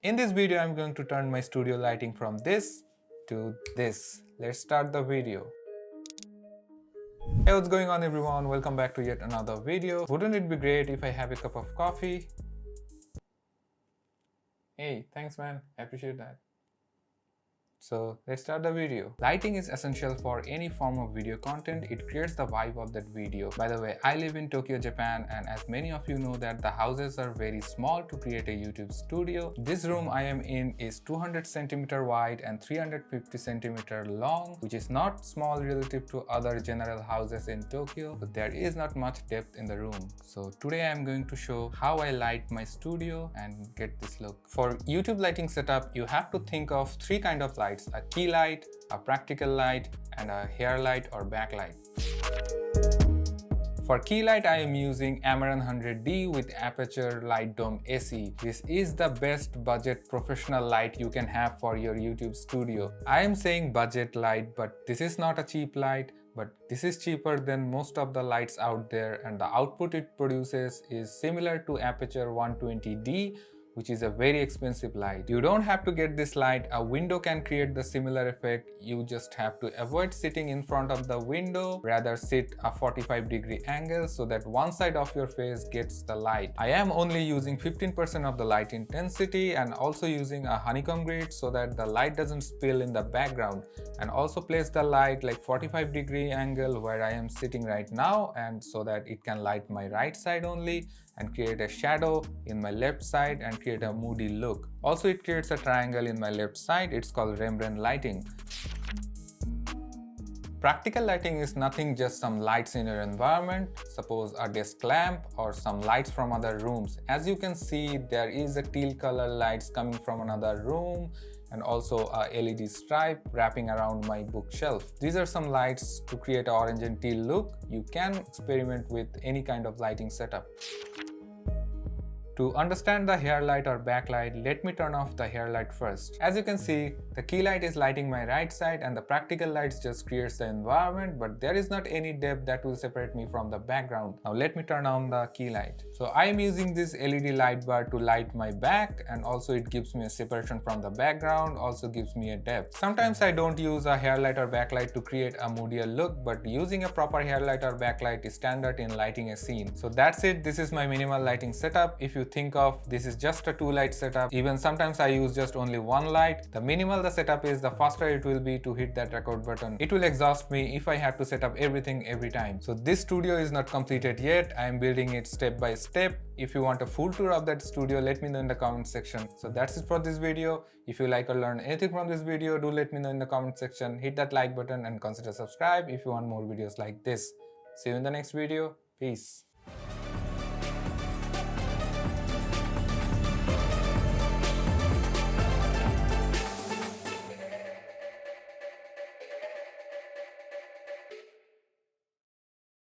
In this video, I'm going to turn my studio lighting from this to this. Let's start the video. Hey, what's going on everyone? Welcome back to yet another video. Wouldn't it be great if I have a cup of coffee? Hey, thanks man, I appreciate that. So let's start the video. Lighting is essential for any form of video content. It creates the vibe of that video. By the way, I live in Tokyo, Japan, and as many of you know that the houses are very small to create a YouTube studio. This room I am in is 200 cm wide and 350 cm long, which is not small relative to other general houses in Tokyo, but there is not much depth in the room. So today I am going to show how I light my studio and get this look. For YouTube lighting setup, you have to think of three kinds of lights: a key light, a practical light, and a hair light or backlight. For key light, I am using Amaran 100D with Aputure Light Dome AC. This is the best budget professional light you can have for your YouTube studio. I am saying budget light, but this is not a cheap light, but this is cheaper than most of the lights out there, and the output it produces is similar to Aputure 120D, which is a very expensive light. You don't have to get this light. A window can create the similar effect. You just have to avoid sitting in front of the window, rather sit a 45-degree angle so that one side of your face gets the light. I am only using 15% of the light intensity and also using a honeycomb grid so that the light doesn't spill in the background, and also place the light like 45-degree angle where I am sitting right now, and so that it can light my right side only and create a shadow in my left side and create a moody look. Also, it creates a triangle in my left side. It's called Rembrandt lighting. Practical lighting is nothing, just some lights in your environment, suppose a desk lamp or some lights from other rooms. As you can see, there is a teal color lights coming from another room, and also a LED stripe wrapping around my bookshelf. These are some lights to create an orange and teal look. You can experiment with any kind of lighting setup. To understand the hair light or backlight, let me turn off the hair light first. As you can see, the key light is lighting my right side and the practical lights just creates the environment, but there is not any depth that will separate me from the background. Now let me turn on the key light. So I am using this LED light bar to light my back, and also it gives me a separation from the background, also gives me a depth. Sometimes I don't use a hair light or backlight to create a moodier look, but using a proper hair light or backlight is standard in lighting a scene. So that's it. This is my minimal lighting setup. If you think of this is just a 2-light setup, even sometimes I use just only 1 light. The minimal the setup is, the faster it will be to hit that record button. It will exhaust me if I have to set up everything every time. So this studio is not completed yet. I am building it step by step. If you want a full tour of that studio, let me know in the comment section. So that's it for this video. If you like or learn anything from this video, do let me know in the comment section. Hit that like button and consider subscribe if you want more videos like this. See you in the next video. Peace.